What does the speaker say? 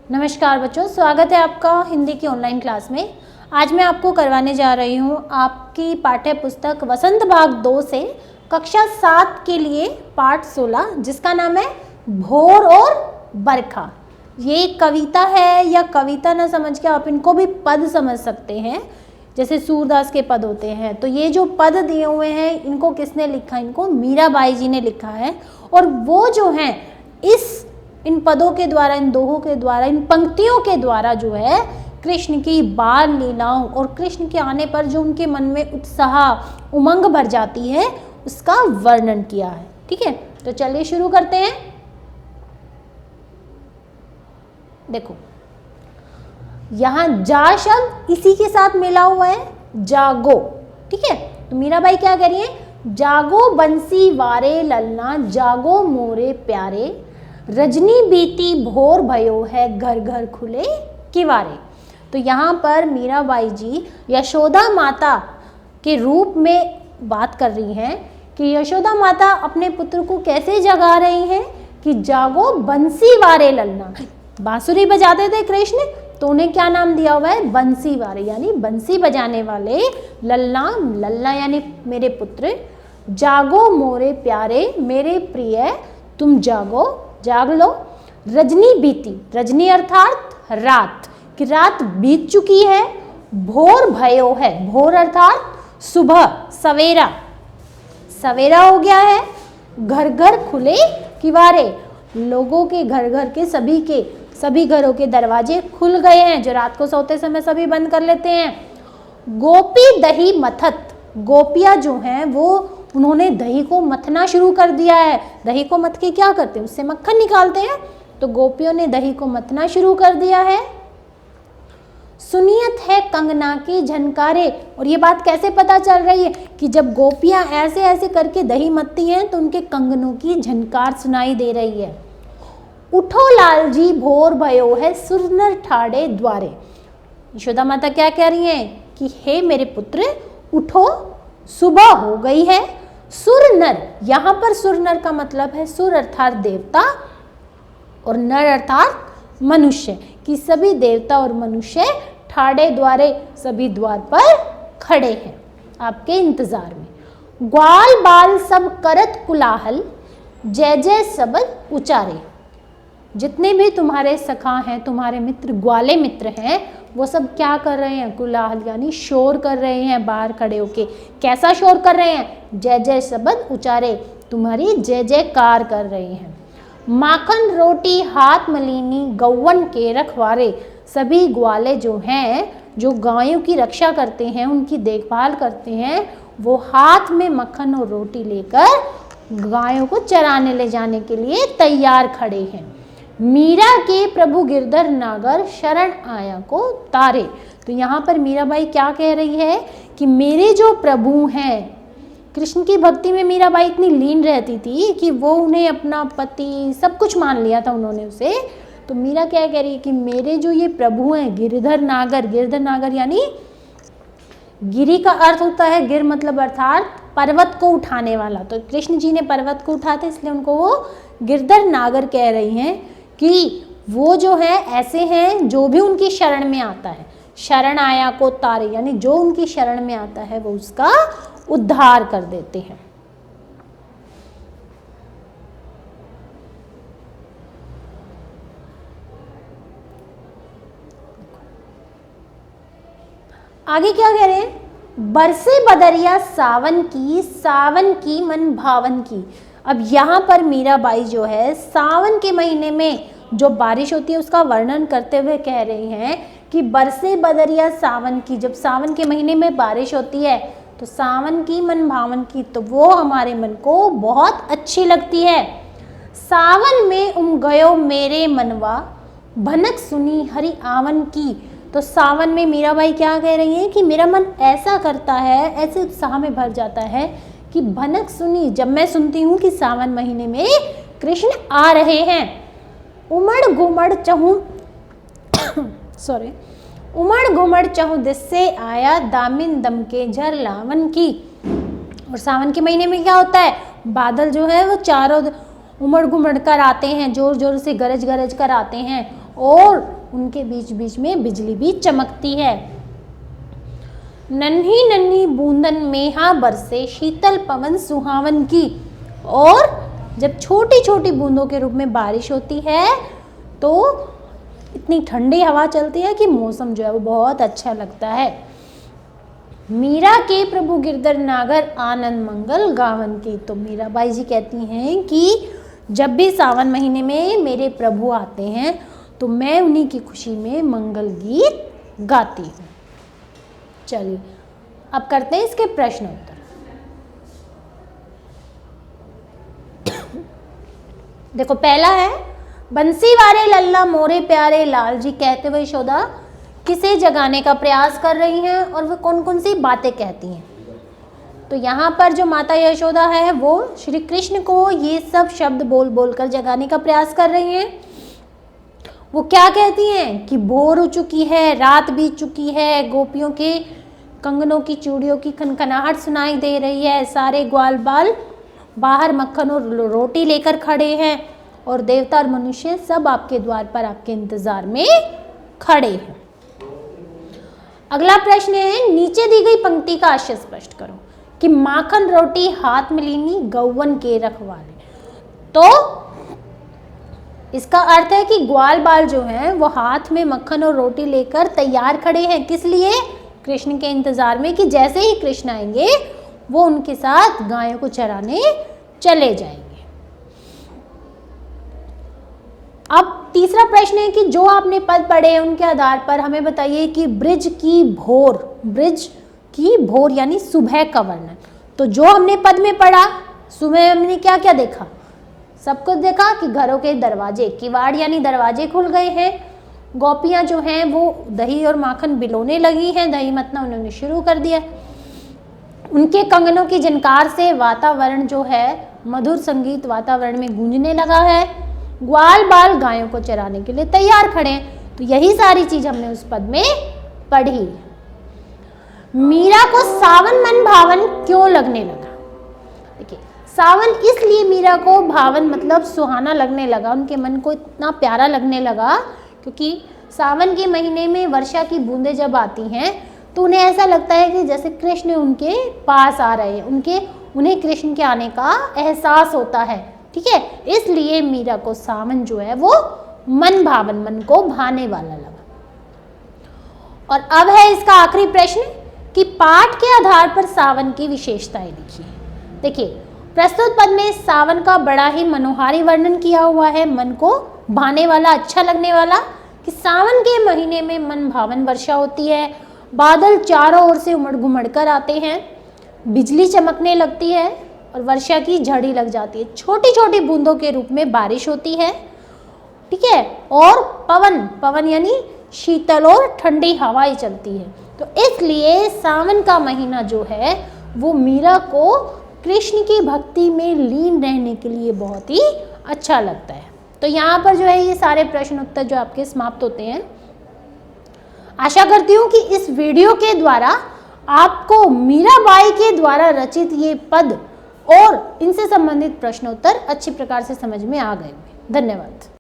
नमस्कार बच्चों, स्वागत है आपका हिंदी की ऑनलाइन क्लास में। आज मैं आपको करवाने जा रही हूँ आपकी पाठ्य पुस्तक वसंत भाग 2 से कक्षा 7 के लिए पाठ 16, जिसका नाम है भोर और बरखा। ये कविता है, या कविता ना समझ के आप इनको भी पद समझ सकते हैं, जैसे सूरदास के पद होते हैं। तो ये जो पद दिए हुए हैं, इनको किसने लिखा? इनको मीराबाई जी ने लिखा है। और वो जो हैं इन पदों के द्वारा, इन दोहों के द्वारा, इन पंक्तियों के द्वारा जो है कृष्ण की बाल लीलाओं और कृष्ण के आने पर जो उनके मन में उत्साह उमंग भर जाती है, उसका वर्णन किया है। ठीक है, तो चलिए शुरू करते हैं। देखो, यहां जा शब्द इसी के साथ मिला हुआ है, जागो। ठीक है, तो मीराबाई क्या कह रही है? जागो बंसी वारे ललना, जागो मोरे प्यारे, रजनी बीती भोर भयो है, घर घर खुले किवारे। तो यहाँ पर मीराबाई जी यशोदा माता के रूप में बात कर रही हैं कि यशोदा माता अपने पुत्र को कैसे जगा रही हैं कि जागो बंसी वारे ललना। बांसुरी बजाते थे कृष्ण, तो उन्हें क्या नाम दिया हुआ है? बंसी वारे, यानी बंसी बजाने वाले। ललना, ललना यानी मेरे पुत्र। जागो मोरे प्यारे, मेरे प्रिय तुम जागो, जाग लो। रजनी बीती, रजनी अर्थात रात, कि रात बीत चुकी है। भोर भयो है, भोर अर्थात सुबह, सवेरा, सवेरा हो गया है। घर घर खुले किवारे, लोगों के घर घर के सभी घरों के दरवाजे खुल गए हैं, जो रात को सोते समय सभी बंद कर लेते हैं। गोपी दही मथत, गोपियां जो हैं वो उन्होंने दही को मथना शुरू कर दिया है। दही को मथ के क्या करते हैं? उससे मक्खन निकालते हैं। तो गोपियों ने दही को मथना शुरू कर दिया है। सुनियत है कंगना के झनकारे, और ये बात कैसे पता चल रही है कि जब गोपियां ऐसे ऐसे करके दही मथती हैं तो उनके कंगनों की झनकार सुनाई दे रही है। उठो लाल जी भोर भयो है, सुरनर ठाड़े द्वारे। यशोदा माता क्या कह रही हैं कि हे मेरे पुत्र उठो, सुबह हो गई है। सुर नर, यहां पर सुर नर का मतलब है सुर अर्थात देवता और नर अर्थात मनुष्य, कि सभी देवता और मनुष्य ठाड़े द्वारे, सभी द्वार पर खड़े हैं आपके इंतजार में। ग्वाल बाल सब करत कुलाहल, जय जय सबद उचारे। जितने भी तुम्हारे सखा हैं, तुम्हारे मित्र, ग्वाले मित्र हैं, वो सब क्या कर रहे हैं? कुलाहल यानी शोर कर रहे हैं बाहर खड़े होके। कैसा शोर कर रहे हैं? जय जय शब्द उचारे, तुम्हारी जय जयकार कर रहे हैं। माखन रोटी हाथ मलीनी, गौवन के रखवारे। सभी ग्वाले जो हैं, जो गायों की रक्षा करते हैं, उनकी देखभाल करते हैं, वो हाथ में मक्खन और रोटी लेकर गायों को चराने ले जाने के लिए तैयार खड़े हैं। मीरा के प्रभु गिरधर नागर, शरण आया को तारे। तो यहाँ पर मीराबाई क्या कह रही है कि मेरे जो प्रभु हैं, कृष्ण की भक्ति में मीराबाई इतनी लीन रहती थी कि वो उन्हें अपना पति सब कुछ मान लिया था उन्होंने उसे। तो मीरा क्या कह रही है कि मेरे जो ये प्रभु हैं गिरधर नागर, गिरधर नागर यानी गिरी का अर्थ होता है, गिर मतलब अर्थात पर्वत को उठाने वाला। तो कृष्ण जी ने पर्वत को उठाते, इसलिए उनको वो गिरधर नागर कह रही हैं कि वो जो है ऐसे हैं जो भी उनकी शरण में आता है। शरण आया को तारे, यानी जो उनकी शरण में आता है वो उसका उद्धार कर देते हैं। आगे क्या कह रहे हैं? बरसे बदरिया सावन की मन भावन की। अब यहाँ पर मीराबाई जो है सावन के महीने में जो बारिश होती है उसका वर्णन करते हुए कह रही हैं कि बरसे बदरिया सावन की। जब सावन के महीने में बारिश होती है तो सावन की मन भावन की, तो वो हमारे मन को बहुत अच्छी लगती है। सावन में गयो मेरे मनवा, भनक सुनी हरि आवन की। तो सावन में मीराबाई क्या कह रही हैं कि मेरा मन ऐसा करता है, ऐसे उत्साह में भर जाता है कि भनक सुनी, जब मैं सुनती हूँ कि सावन महीने में कृष्ण आ रहे हैं। उमड़ घुमड़ चहूँ उमड़ घुमड़ चहु दिस से आया, दामिन दम के झर लावन की। और सावन के महीने में क्या होता है, बादल जो है वो चारों उमड़ घुमड़ कर आते हैं, जोर जोर से गरज गरज कर आते हैं और उनके बीच बीच में बिजली भी चमकती है। नन्ही नन्ही बूंदन मेहा बरसे शीतल पवन सुहावन की, और जब छोटी छोटी बूंदों के रूप में बारिश होती है तो इतनी ठंडी हवा चलती है कि मौसम जो है वो बहुत अच्छा लगता है। मीरा के प्रभु गिरधर नागर आनंद मंगल गावन की, तो मीराबाई जी कहती हैं कि जब भी सावन महीने में मेरे प्रभु आते हैं तो मैं उन्हीं की खुशी में मंगल गीत गाती हूँ। चलिए अब करते हैं इसके प्रश्न उत्तर। देखो पहला है, बंसी वारे लल्ला मोरे प्यारे लाल जी कहते हुए यशोदा किसे जगाने का प्रयास कर रही हैं और वो कौन कौन सी बातें कहती हैं। तो यहाँ पर जो माता यशोदा है वो श्री कृष्ण को ये सब शब्द बोल बोल कर जगाने का प्रयास कर रही हैं। वो क्या कहती हैं कि भोर हो चुकी है, रात बीत चुकी है, गोपियों के कंगनों की चूड़ियों की खनखनाहट सुनाई दे रही है, सारे ग्वाल बाल बाहर मक्खन और रोटी लेकर खड़े हैं और देवता और मनुष्य सब आपके द्वार पर आपके इंतजार में खड़े हैं। अगला प्रश्न है, नीचे दी गई पंक्ति का आशय स्पष्ट करो कि माखन रोटी हाथ में लीनी गौवन के रखवाले। तो इसका अर्थ है कि ग्वाल बाल जो हैं वो हाथ में मक्खन और रोटी लेकर तैयार खड़े हैं, किस लिए, कृष्ण के इंतजार में कि जैसे ही कृष्ण आएंगे वो उनके साथ गायों को चराने चले जाएंगे। अब तीसरा प्रश्न है कि जो आपने पद पढ़े हैं उनके आधार पर हमें बताइए कि ब्रिज की भोर यानी सुबह का वर्णन। तो जो हमने पद में पढ़ा, सुबह हमने क्या क्या देखा, सब कुछ देखा कि घरों के दरवाजे, किवाड़ यानी दरवाजे खुल गए हैं, गोपियां जो हैं वो दही और माखन बिलोने लगी हैं, दही मतना उन्होंने शुरू कर दिया, उनके कंगनों की झनकार से वातावरण जो है मधुर संगीत वातावरण में गूंजने लगा है, ग्वाल बाल गायों को चराने के लिए तैयार खड़े हैं। तो यही सारी चीज हमने उस पद में पढ़ी। मीरा को सावन मन भावन क्यों लगने लगा। देखिए सावन इसलिए मीरा को भावन मतलब सुहाना लगने लगा, उनके मन को इतना प्यारा लगने लगा क्योंकि सावन के महीने में वर्षा की बूंदें जब आती हैं तो उन्हें ऐसा लगता है कि जैसे कृष्ण उनके पास आ रहे हैं, उन्हें कृष्ण के आने का एहसास होता है। ठीक है, इसलिए मीरा को सावन जो है वो मन भावन, मन को भाने वाला लगा। और अब है इसका आखिरी प्रश्न कि पाठ के आधार पर सावन की विशेषताएं लिखिए। देखिए प्रस्तुत पद में सावन का बड़ा ही मनोहारी वर्णन किया हुआ है, मन को भाने वाला, अच्छा लगने वाला, कि सावन के महीने में मन भावन वर्षा होती है, बादल चारों ओर से उमड़ घुमड़ कर आते हैं, बिजली चमकने लगती है और वर्षा की झड़ी लग जाती है, छोटी छोटी बूंदों के रूप में बारिश होती है। ठीक है, और पवन यानी शीतल और ठंडी हवाएं चलती है। तो इसलिए सावन का महीना जो है वो मीरा को कृष्ण की भक्ति में लीन रहने के लिए बहुत ही अच्छा लगता है। तो यहाँ पर जो है ये सारे प्रश्न उत्तर जो आपके समाप्त होते हैं। आशा करती हूँ कि इस वीडियो के द्वारा आपको मीराबाई के द्वारा रचित ये पद और इनसे संबंधित प्रश्नोत्तर अच्छी प्रकार से समझ में आ गए। धन्यवाद।